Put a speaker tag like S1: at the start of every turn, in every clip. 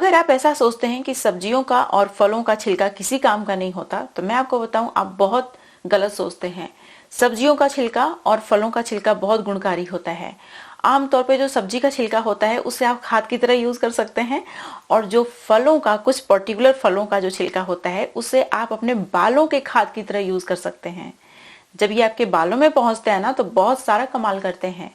S1: अगर आप ऐसा सोचते हैं कि सब्जियों का और फलों का छिलका किसी काम का नहीं होता, तो मैं आपको बताऊं, आप बहुत गलत सोचते हैं। सब्जियों का छिलका और फलों का छिलका बहुत गुणकारी होता है। आमतौर पे जो सब्जी का छिलका होता है उसे आप खाद की तरह यूज कर सकते हैं, और जो फलों का, कुछ पर्टिकुलर फलों का जो छिलका होता है उसे आप अपने बालों के खाद की तरह यूज कर सकते हैं। जब ये आपके बालों में पहुंचते हैं ना, तो बहुत सारा कमाल करते हैं।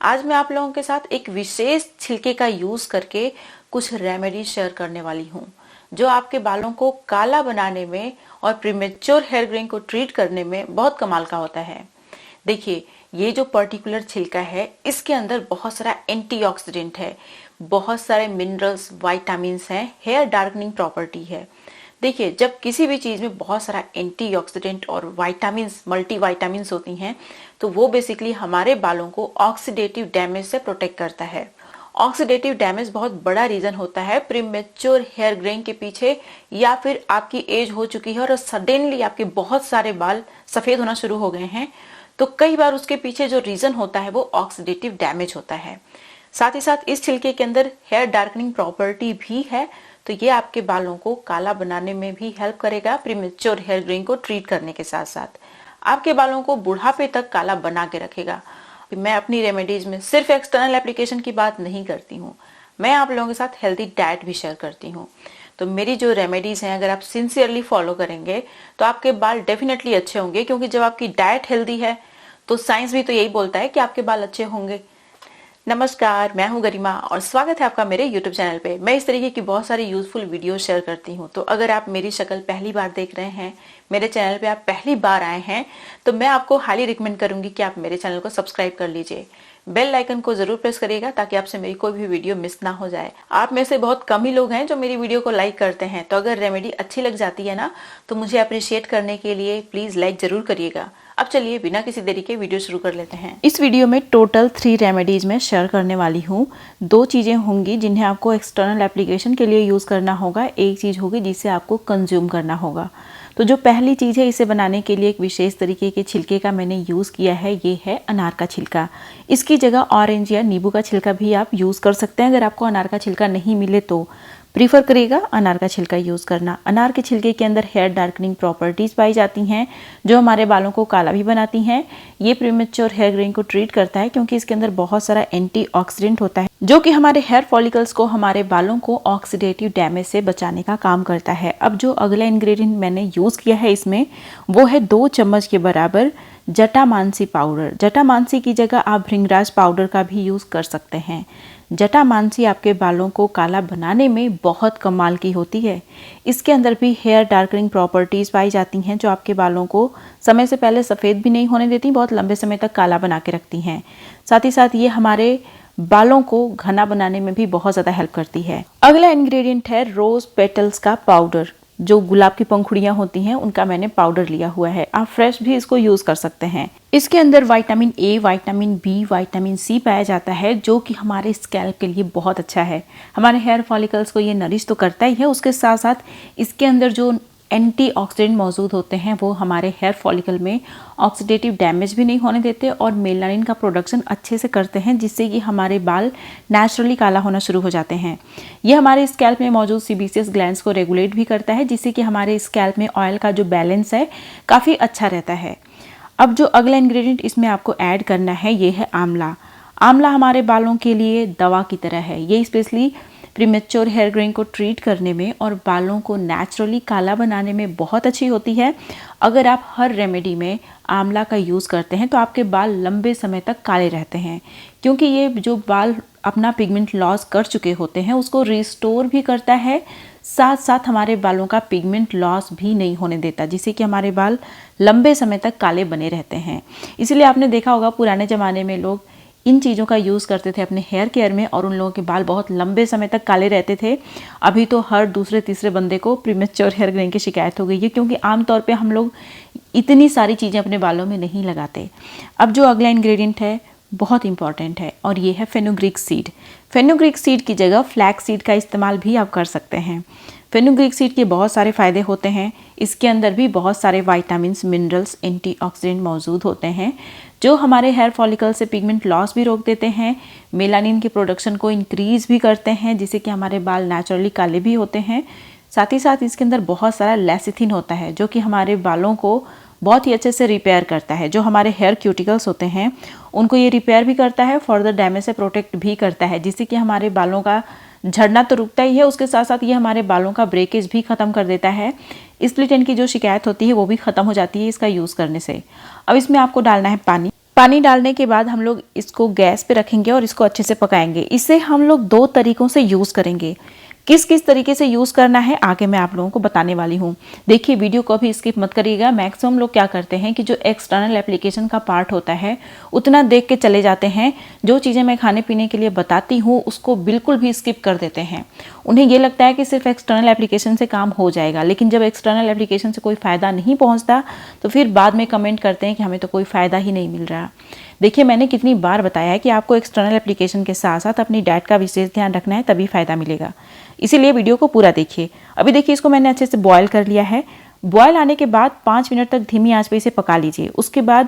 S1: आज मैं आप लोगों के साथ एक विशेष छिलके का यूज करके कुछ रेमेडी शेयर करने वाली हूँ, जो आपके बालों को काला बनाने में और प्रीमेच्योर हेयर ग्रेइंग को ट्रीट करने में बहुत कमाल का होता है। देखिए, ये जो पर्टिकुलर छिलका है, इसके अंदर बहुत सारा एंटीऑक्सीडेंट है, बहुत सारे मिनरल्स, विटामिन्स हैं, हेयर डार्कनिंग प्रॉपर्टी है। देखिए, जब किसी भी चीज में बहुत सारा एंटीऑक्सीडेंट और विटामिन्स, मल्टीविटामिन्स होती हैं, तो वो बेसिकली हमारे बालों को ऑक्सीडेटिव डैमेज से प्रोटेक्ट करता है। ऑक्सीडेटिव डैमेज बहुत बड़ा रीजन होता है प्रीमेच्योर हेयर ग्रेइंग के पीछे, या फिर आपकी एज हो चुकी है और सडनली आपके बहुत सारे बाल सफेद होना शुरू हो गए हैं, तो कई बार उसके पीछे जो रीजन होता है वो ऑक्सीडेटिव डैमेज होता है। साथ ही साथ इस छिलके के अंदर हेयर डार्कनिंग प्रॉपर्टी भी है, तो ये आपके बालों को काला बनाने में भी हेल्प करेगा, प्रीमेच्योर हेयर ग्रेइंग को ट्रीट करने के साथ साथ आपके बालों को बुढ़ापे तक काला बना के रखेगा। मैं अपनी रेमेडीज में सिर्फ एक्सटर्नल एप्लीकेशन की बात नहीं करती हूँ, मैं आप लोगों के साथ हेल्दी डाइट भी शेयर करती हूँ। तो मेरी जो रेमेडीज हैं, अगर आप सिंसियरली फॉलो करेंगे तो आपके बाल डेफिनेटली अच्छे होंगे, क्योंकि जब आपकी डाइट हेल्दी है तो साइंस भी तो यही बोलता है कि आपके बाल अच्छे होंगे। नमस्कार, मैं हूं गरिमा और स्वागत है आपका मेरे YouTube चैनल पे। मैं इस तरीके की बहुत सारी यूजफुल वीडियो शेयर करती हूं, तो अगर आप मेरी शक्ल पहली बार देख रहे हैं, मेरे चैनल पे आप पहली बार आए हैं, तो मैं आपको हाईली रिकमेंड करूंगी कि आप मेरे चैनल को सब्सक्राइब कर लीजिए। बेल आइकन को जरूर प्रेस करिएगा ताकि आपसे मेरी कोई भी वीडियो मिस ना हो जाए। आप में से बहुत कम ही लोग हैं जो मेरी वीडियो को लाइक करते हैं, तो अगर रेमेडी अच्छी लग जाती है ना, तो मुझे अप्रिशिएट करने के लिए प्लीज लाइक जरूर करिएगा। अब चलिए बिना किसी देरी के वीडियो शुरू कर लेते हैं। इस वीडियो में टोटल 3 रेमेडीज में शेयर करने वाली हूँ। 2 चीजें होंगी जिन्हें आपको एक्सटर्नल एप्लीकेशन के लिए यूज करना होगा, एक चीज होगी जिसे आपको कंज्यूम करना होगा। तो जो पहली चीज है, इसे बनाने के लिए एक विशेष तरीके के छिलके का मैंने यूज किया है, ये है अनार का छिलका। इसकी जगह ऑरेंज या नींबू का छिलका भी आप यूज कर सकते हैं। अगर आपको अनार का छिलका नहीं मिले तो प्रीफर करिएगा अनार का छिलका यूज करना। अनार के छिलके के अंदर हेयर डार्कनिंग प्रॉपर्टीज पाई जाती हैं, जो हमारे बालों को काला भी बनाती हैं। ये प्रीमेच्योर हेयर ग्रेइंग को ट्रीट करता है, क्योंकि इसके अंदर बहुत सारा एंटीऑक्सीडेंट होता है, जो कि हमारे हेयर फॉलिकल्स को, हमारे बालों को ऑक्सीडेटिव डैमेज से बचाने का काम करता है। अब जो अगला इंग्रेडिएंट मैंने यूज किया है इसमें, वो है 2 चम्मच के बराबर जटामांसी पाउडर। जटामांसी की जगह आप भृंगराज पाउडर का भी यूज कर सकते हैं। जटामांसी आपके बालों को काला बनाने में बहुत कमाल की होती है। इसके अंदर भी हेयर डार्कनिंग प्रॉपर्टीज पाई जाती हैं, जो आपके बालों को समय से पहले सफ़ेद भी नहीं होने देती, बहुत लंबे समय तक काला बना के रखती हैं। साथ ही साथ ये हमारे बालों को घना बनाने में भी बहुत ज़्यादा हेल्प करती है। अगला इंग्रेडिएंट है रोज पेटल्स का पाउडर। जो गुलाब की पंखुड़ियां होती हैं, उनका मैंने पाउडर लिया हुआ है। आप फ्रेश भी इसको यूज कर सकते हैं। इसके अंदर vitamin A, vitamin B, vitamin C पाया जाता है, जो कि हमारे स्कैल्प के लिए बहुत अच्छा है। हमारे हेयर फॉलिकल्स को ये नरिश तो करता ही है, उसके साथ साथ इसके अंदर जो एंटीऑक्सीडेंट मौजूद होते हैं, वो हमारे हेयर फॉलिकल में ऑक्सीडेटिव डैमेज भी नहीं होने देते और मेलानिन का प्रोडक्शन अच्छे से करते हैं, जिससे कि हमारे बाल नेचुरली काला होना शुरू हो जाते हैं। ये हमारे स्कैल्प में मौजूद सीबेसियस ग्लैंड्स को रेगुलेट भी करता है, जिससे कि हमारे स्कैल्प में ऑयल का जो बैलेंस है काफ़ी अच्छा रहता है। अब जो अगला इंग्रेडिएंट इसमें आपको ऐड करना है, ये है आंवला। आंवला हमारे बालों के लिए दवा की तरह है। ये स्पेशली प्रीमेच्योर हेयर ग्रेइंग को ट्रीट करने में और बालों को नेचुरली काला बनाने में बहुत अच्छी होती है। अगर आप हर रेमेडी में आंवला का यूज़ करते हैं तो आपके बाल लंबे समय तक काले रहते हैं, क्योंकि ये जो बाल अपना पिगमेंट लॉस कर चुके होते हैं उसको रिस्टोर भी करता है, साथ साथ हमारे बालों का पिगमेंट लॉस भी नहीं होने देता, जिससे कि हमारे बाल लंबे समय तक काले बने रहते हैं। इसलिए आपने देखा होगा पुराने ज़माने में लोग इन चीज़ों का यूज़ करते थे अपने हेयर केयर में, और उन लोगों के बाल बहुत लंबे समय तक काले रहते थे। अभी तो हर दूसरे तीसरे बंदे को प्रीमेच्योर हेयर ग्रेइंग की शिकायत हो गई है, क्योंकि आमतौर पे हम लोग इतनी सारी चीज़ें अपने बालों में नहीं लगाते। अब जो अगला इंग्रेडिएंट है बहुत इंपॉर्टेंट है, और ये है फेनुग्रीक सीड। फेनुग्रीक सीड की जगह फ्लैक्स सीड का इस्तेमाल भी आप कर सकते हैं। फेनुग्रीक सीड के बहुत सारे फ़ायदे होते हैं। इसके अंदर भी बहुत सारे विटामिन्स, मिनरल्स, एंटीऑक्सीडेंट मौजूद होते हैं, जो हमारे हेयर फॉलिकल से पिगमेंट लॉस भी रोक देते हैं, मेलानिन की प्रोडक्शन को इंक्रीज भी करते हैं, जिससे कि हमारे बाल नेचुरली काले भी होते हैं। साथ ही साथ इसके अंदर बहुत सारा लेसिथिन होता है जो कि हमारे बालों को बहुत ही अच्छे से रिपेयर करता है। जो हमारे हेयर क्यूटिकल्स होते हैं उनको ये रिपेयर भी करता है, फर्दर डैमेज से प्रोटेक्ट भी करता है, जिससे कि हमारे बालों का झड़ना तो रुकता ही है, उसके साथ साथ ये हमारे बालों का ब्रेकेज भी ख़त्म कर देता है। स्प्लिट एंड की जो शिकायत होती है वो भी ख़त्म हो जाती है इसका यूज़ करने से। अब इसमें आपको डालना है पानी। पानी डालने के बाद हम लोग इसको गैस पे रखेंगे और इसको अच्छे से पकाएंगे। इसे हम लोग 2 तरीकों से यूज़ करेंगे। किस किस तरीके से यूज़ करना है आगे मैं आप लोगों को बताने वाली हूँ। देखिए, वीडियो को भी स्किप मत करिएगा। मैक्सिमम लोग क्या करते हैं कि जो एक्सटर्नल एप्लीकेशन का पार्ट होता है उतना देख के चले जाते हैं। जो चीज़ें मैं खाने पीने के लिए बताती हूँ उसको बिल्कुल भी स्किप कर देते हैं। उन्हें ये लगता है कि सिर्फ एक्सटर्नल एप्लीकेशन से काम हो जाएगा, लेकिन जब एक्सटर्नल एप्लीकेशन से कोई फ़ायदा नहीं पहुँचता तो फिर बाद में कमेंट करते हैं कि हमें तो कोई फ़ायदा ही नहीं मिल रहा। देखिए, मैंने कितनी बार बताया है कि आपको एक्सटर्नल एप्लीकेशन के साथ साथ अपनी डाइट का विशेष ध्यान रखना है, तभी फ़ायदा मिलेगा। इसीलिए वीडियो को पूरा देखिए। अभी देखिए, इसको मैंने अच्छे से बॉयल कर लिया है। बॉयल आने के बाद 5 मिनट तक धीमी आंच पे इसे पका लीजिए। उसके बाद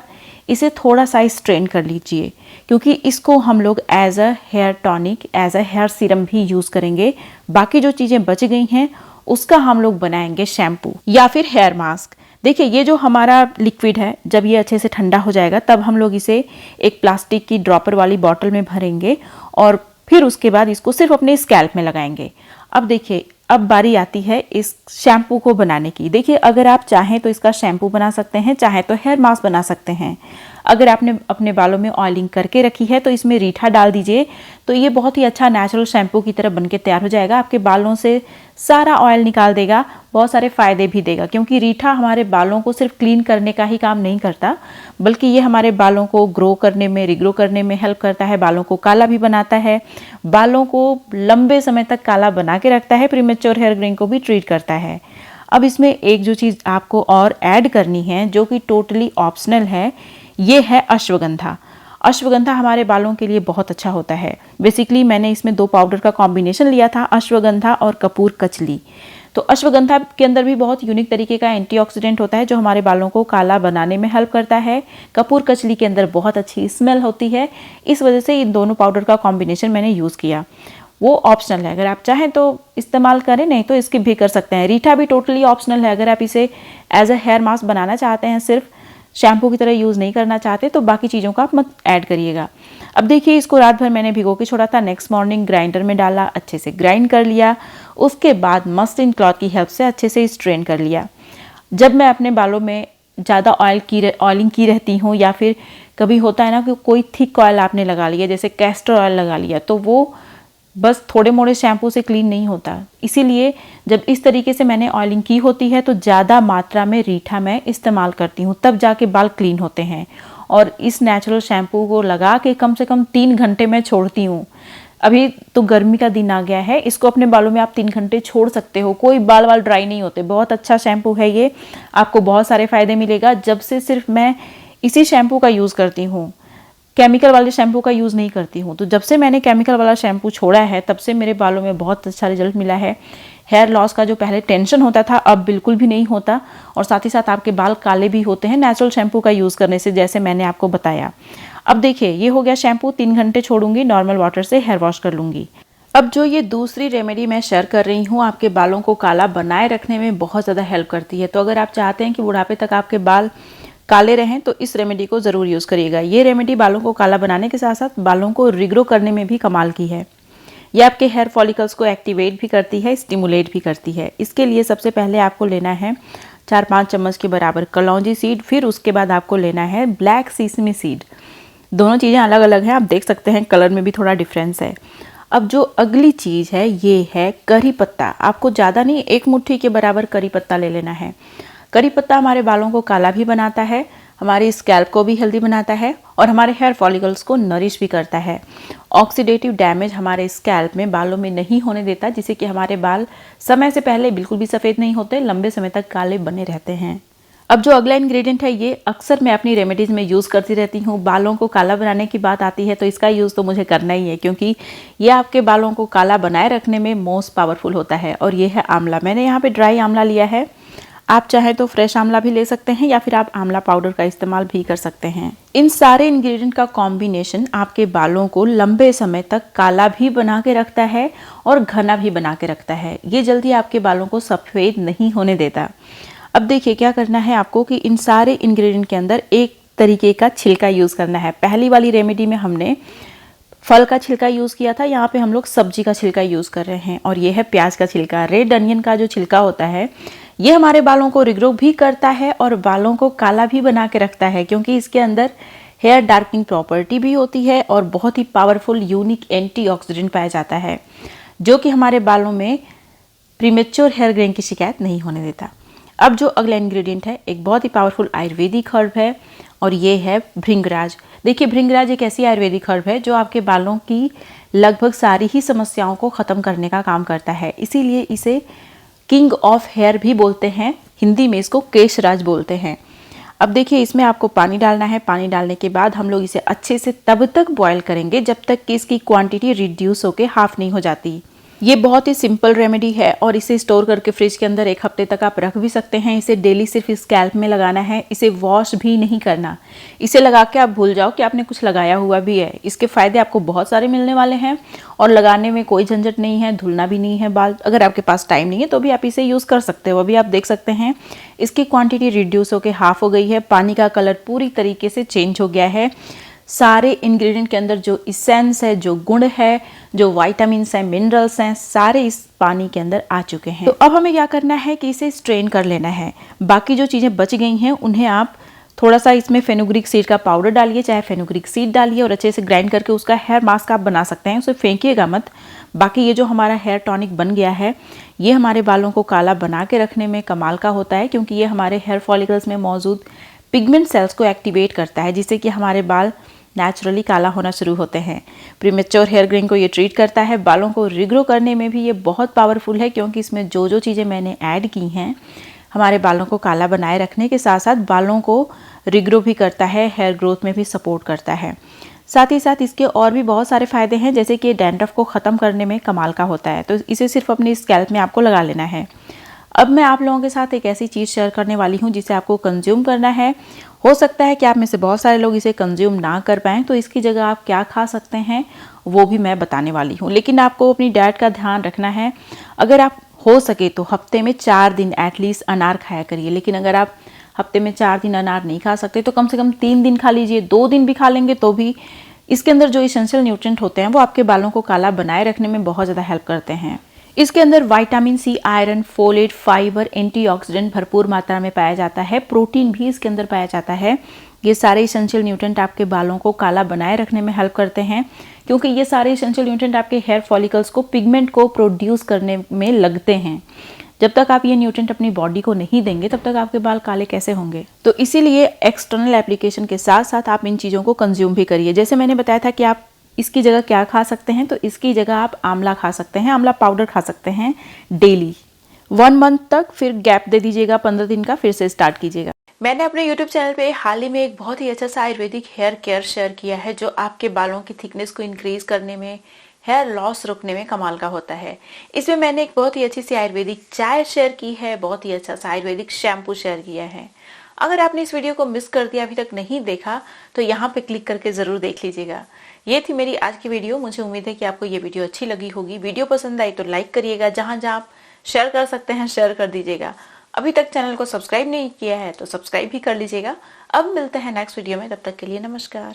S1: इसे थोड़ा सा स्ट्रेन कर लीजिए, क्योंकि इसको हम लोग as a hair tonic, as a hair serum भी यूज़ करेंगे। बाकी जो चीज़ें बच गई हैं उसका हम लोग बनाएंगे शैम्पू या फिर हेयर मास्क। देखिए, ये जो हमारा लिक्विड है, जब ये अच्छे से ठंडा हो जाएगा तब हम लोग इसे एक प्लास्टिक की ड्रॉपर वाली बॉटल में भरेंगे और फिर उसके बाद इसको सिर्फ अपने स्कैल्प में लगाएंगे। अब देखिए, अब बारी आती है इस शैम्पू को बनाने की। देखिए, अगर आप चाहें तो इसका शैम्पू बना सकते हैं, चाहे तो हेयर मास्क बना सकते हैं। अगर आपने अपने बालों में ऑयलिंग करके रखी है तो इसमें रीठा डाल दीजिए, तो ये बहुत ही अच्छा नेचुरल शैम्पू की तरह बनके तैयार हो जाएगा। आपके बालों से सारा ऑयल निकाल देगा, बहुत सारे फ़ायदे भी देगा, क्योंकि रीठा हमारे बालों को सिर्फ क्लीन करने का ही काम नहीं करता, बल्कि ये हमारे बालों को ग्रो करने में, रिग्रो करने में हेल्प करता है। बालों को काला भी बनाता है, बालों को लंबे समय तक काला बना के रखता है, प्रीमेच्योर हेयर ग्रेइंग को भी ट्रीट करता है। अब इसमें एक जो चीज़ आपको और ऐड करनी है जो कि टोटली ऑप्शनल है, ये है अश्वगंधा। अश्वगंधा हमारे बालों के लिए बहुत अच्छा होता है। बेसिकली मैंने इसमें 2 पाउडर का कॉम्बिनेशन लिया था, अश्वगंधा और कपूर कचली। तो अश्वगंधा के अंदर भी बहुत यूनिक तरीके का एंटीऑक्सीडेंट होता है जो हमारे बालों को काला बनाने में हेल्प करता है। कपूर कचली के अंदर बहुत अच्छी स्मेल होती है, इस वजह से इन दोनों पाउडर का कॉम्बिनेशन मैंने यूज़ किया। वो ऑप्शनल है, अगर आप चाहें तो इस्तेमाल करें, नहीं तो स्किप भी कर सकते हैं। रीठा भी टोटली ऑप्शनल है। अगर आप इसे एज अ हेयर मास्क बनाना चाहते हैं, सिर्फ शैम्पू की तरह यूज़ नहीं करना चाहते, तो बाकी चीज़ों का आप मत ऐड करिएगा। अब देखिए, इसको रात भर मैंने भिगो के छोड़ा था। नेक्स्ट मॉर्निंग ग्राइंडर में डाला, अच्छे से ग्राइंड कर लिया। उसके बाद मसलिन क्लॉथ की हेल्प से अच्छे से स्ट्रेन कर लिया। जब मैं अपने बालों में ज़्यादा ऑयलिंग की रहती हूँ, या फिर कभी होता है ना कि कोई थिक ऑयल आपने लगा लिया, जैसे कैस्टर ऑयल लगा लिया, तो वो बस थोड़े मोड़े शैम्पू से क्लीन नहीं होता। इसीलिए जब इस तरीके से मैंने ऑयलिंग की होती है तो ज़्यादा मात्रा में रीठा मैं इस्तेमाल करती हूँ, तब जाके बाल क्लीन होते हैं। और इस नेचुरल शैम्पू को लगा के कम से कम 3 घंटे मैं छोड़ती हूँ। अभी तो गर्मी का दिन आ गया है, इसको अपने बालों में आप 3 घंटे छोड़ सकते हो, कोई बाल ड्राई नहीं होते। बहुत अच्छा शैम्पू है ये, आपको बहुत सारे फ़ायदे मिलेगा। जब से सिर्फ मैं इसी शैम्पू का यूज़ करती हूँ, केमिकल वाले शैम्पू का यूज़ नहीं करती हूँ, तो जब से मैंने केमिकल वाला शैम्पू छोड़ा है तब से मेरे बालों में बहुत अच्छा रिजल्ट मिला है। हेयर लॉस का जो पहले टेंशन होता था अब बिल्कुल भी नहीं होता, और साथ ही साथ आपके बाल काले भी होते हैं नेचुरल शैम्पू का यूज़ करने से, जैसे मैंने आपको बताया। अब देखिए, ये हो गया शैम्पू। 3 घंटे छोड़ूंगी, नॉर्मल वाटर से हेयर वॉश कर लूँगी। अब जो ये दूसरी रेमेडी मैं शेयर कर रही हूँ, आपके बालों को काला बनाए रखने में बहुत ज़्यादा हेल्प करती है। तो अगर आप चाहते हैं कि बुढ़ापे तक आपके बाल काले रहें तो इस रेमेडी को ज़रूर यूज़ करिएगा। ये रेमेडी बालों को काला बनाने के साथ साथ बालों को रिग्रो करने में भी कमाल की है। ये आपके हेयर फॉलिकल्स को एक्टिवेट भी करती है, स्टिमुलेट भी करती है। इसके लिए सबसे पहले आपको लेना है 4-5 चम्मच के बराबर कलौंजी सीड, फिर उसके बाद आपको लेना है ब्लैक सीसमी सीड। दोनों चीज़ें अलग अलग हैं, आप देख सकते हैं कलर में भी थोड़ा डिफरेंस है। अब जो अगली चीज़ है ये है करी पत्ता। आपको ज़्यादा नहीं, 1 मुट्ठी के बराबर करी पत्ता ले लेना है। करी पत्ता हमारे बालों को काला भी बनाता है, हमारी स्कैल्प को भी हेल्दी बनाता है और हमारे हेयर फॉलिकल्स को नरिश भी करता है। ऑक्सीडेटिव डैमेज हमारे स्कैल्प में, बालों में नहीं होने देता, जिससे कि हमारे बाल समय से पहले बिल्कुल भी सफ़ेद नहीं होते, लंबे समय तक काले बने रहते हैं। अब जो अगला इंग्रेडिएंट है, ये अक्सर मैं अपनी रेमेडीज़ में यूज़ करती रहती हूँ। बालों को काला बनाने की बात आती है तो इसका यूज़ तो मुझे करना ही है, क्योंकि ये आपके बालों को काला बनाए रखने में मोस्ट पावरफुल होता है, और ये है आंवला। मैंने यहाँ पे ड्राई आंवला लिया है। आप चाहे तो फ्रेश आंवला भी ले सकते हैं या फिर आप आंवला पाउडर का इस्तेमाल भी कर सकते हैं। इन सारे इंग्रेडिएंट का कॉम्बिनेशन आपके बालों को लंबे समय तक काला भी बना के रखता है और घना भी बना के रखता है। ये जल्दी आपके बालों को सफ़ेद नहीं होने देता। अब देखिए क्या करना है आपको कि इन सारे इंग्रेडिएंट के अंदर एक तरीके का छिलका यूज़ करना है। पहली वाली रेमेडी में हमने फल का छिलका यूज़ किया था, यहाँ पे हम लोग सब्जी का छिलका यूज़ कर रहे हैं और ये है प्याज का छिलका। रेड अनियन का जो छिलका होता है ये हमारे बालों को रिग्रो भी करता है और बालों को काला भी बना के रखता है, क्योंकि इसके अंदर हेयर डार्कनिंग प्रॉपर्टी भी होती है और बहुत ही पावरफुल यूनिक एंटीऑक्सीडेंट पाया जाता है, जो कि हमारे बालों में प्रीमेच्योर हेयर ग्रेन की शिकायत नहीं होने देता। अब जो अगला इंग्रेडिएंट है एक बहुत ही पावरफुल आयुर्वेदिक हर्ब है और ये है भृंगराज। देखिए भृंगराज एक ऐसी आयुर्वेदिक हर्ब है जो आपके बालों की लगभग सारी ही समस्याओं को ख़त्म करने का काम करता है, इसीलिए इसे किंग ऑफ हेयर भी बोलते हैं। हिंदी में इसको केशराज बोलते हैं। अब देखिए इसमें आपको पानी डालना है। पानी डालने के बाद हम लोग इसे अच्छे से तब तक बॉयल करेंगे जब तक कि इसकी क्वांटिटी रिड्यूस होकर हाफ नहीं हो जाती। ये बहुत ही सिंपल रेमेडी है और इसे स्टोर करके फ्रिज के अंदर 1 हफ्ते तक आप रख भी सकते हैं। इसे डेली सिर्फ स्कैल्प में लगाना है, इसे वॉश भी नहीं करना। इसे लगा के आप भूल जाओ कि आपने कुछ लगाया हुआ भी है। इसके फायदे आपको बहुत सारे मिलने वाले हैं और लगाने में कोई झंझट नहीं है, धुलना भी नहीं है बाल। अगर आपके पास टाइम नहीं है तो भी आप इसे यूज़ कर सकते हो। अभी आप देख सकते हैं इसकी क्वांटिटी रिड्यूस होकर हाफ हो गई है। पानी का कलर पूरी तरीके से चेंज हो गया है। सारे इंग्रेडिएंट के अंदर जो इसेंस है, जो गुण है, जो विटामिन्स हैं, मिनरल्स हैं, सारे इस पानी के अंदर आ चुके हैं। तो अब हमें क्या करना है कि इसे स्ट्रेन कर लेना है। बाकी जो चीज़ें बच गई हैं उन्हें आप थोड़ा सा इसमें फेनुग्रीक सीड का पाउडर डालिए, चाहे फेनुग्रीक सीड डालिए और अच्छे से ग्राइंड करके उसका हेयर मास्क आप बना सकते हैं। उसे फेंकिएगा मत। बाकी ये जो हमारा हेयर टॉनिक बन गया है ये हमारे बालों को काला बना के रखने में कमाल का होता है, क्योंकि ये हमारे हेयर फॉलिकल्स में मौजूद पिगमेंट सेल्स को एक्टिवेट करता है, जिससे कि हमारे बाल नेचुरली काला होना शुरू होते हैं। प्रीमेच्योर हेयर ग्रेन को ये ट्रीट करता है। बालों को रिग्रो करने में भी ये बहुत पावरफुल है, क्योंकि इसमें जो जो चीज़ें मैंने ऐड की हैं हमारे बालों को काला बनाए रखने के साथ साथ बालों को रिग्रो भी करता है, हेयर ग्रोथ में भी सपोर्ट करता है। साथ ही साथ इसके और भी बहुत सारे फ़ायदे हैं, जैसे कि डैंड्रफ को ख़त्म करने में कमाल का होता है। तो इसे सिर्फ अपनी स्कैल्प में आपको लगा लेना है। अब मैं आप लोगों के साथ एक ऐसी चीज़ शेयर करने वाली हूँ जिसे आपको कंज्यूम करना है। हो सकता है कि आप में से बहुत सारे लोग इसे कंज्यूम ना कर पाएँ, तो इसकी जगह आप क्या खा सकते हैं वो भी मैं बताने वाली हूँ। लेकिन आपको अपनी डाइट का ध्यान रखना है। अगर आप हो सके तो हफ्ते में 4 दिन एटलीस्ट अनार खाया करिए। लेकिन अगर आप हफ्ते में 4 दिन अनार नहीं खा सकते तो कम से कम 3 दिन खा लीजिए। 2 दिन भी खा लेंगे तो भी इसके अंदर जो इसेंशियल न्यूट्रिएंट होते हैं वो आपके बालों को काला बनाए रखने में बहुत ज़्यादा हेल्प करते हैं। इसके अंदर vitamin C, iron, folate, fibre, antioxidant भरपूर मात्रा में पाया जाता है। प्रोटीन भी इसके अंदर पाया जाता है। ये सारे इसेंशियल न्यूट्रिएंट आपके बालों को काला बनाए रखने में हेल्प करते हैं, क्योंकि ये सारे इसेंशियल न्यूट्रिएंट आपके हेयर फॉलिकल्स को पिगमेंट को प्रोड्यूस करने में लगते हैं। जब तक आप ये न्यूट्रिएंट अपनी बॉडी को नहीं देंगे तब तक आपके बाल काले कैसे होंगे। तो इसीलिए एक्सटर्नल एप्लीकेशन के साथ साथ आप इन चीज़ों को कंज्यूम भी करिए। जैसे मैंने बताया था कि आप इसकी जगह क्या खा सकते हैं, तो इसकी जगह आप आंवला खा सकते हैं, आंवला पाउडर खा सकते हैं डेली 1 मंथ तक। फिर गैप दे दीजिएगा 15 दिन का, फिर से स्टार्ट कीजिएगा। मैंने अपने YouTube चैनल पे हाल ही में एक बहुत ही अच्छा सा आयुर्वेदिक हेयर केयर शेयर किया है, जो आपके बालों की थिकनेस को इंक्रीज करने में, हेयर लॉस रोकने में कमाल का होता है। इसमें मैंने एक बहुत ही अच्छी सी आयुर्वेदिक चाय शेयर की है, बहुत ही अच्छा सा आयुर्वेदिक शैम्पू शेयर किया है। अगर आपने इस वीडियो को मिस कर दिया, अभी तक नहीं देखा, तो यहाँ पे क्लिक करके जरूर देख लीजिएगा। ये थी मेरी आज की वीडियो। मुझे उम्मीद है कि आपको ये वीडियो अच्छी लगी होगी। वीडियो पसंद आई तो लाइक करिएगा, जहां जहां आप शेयर कर सकते हैं शेयर कर दीजिएगा। अभी तक चैनल को सब्सक्राइब नहीं किया है तो सब्सक्राइब भी कर लीजिएगा। अब मिलते हैं नेक्स्ट वीडियो में, तब तक के लिए नमस्कार।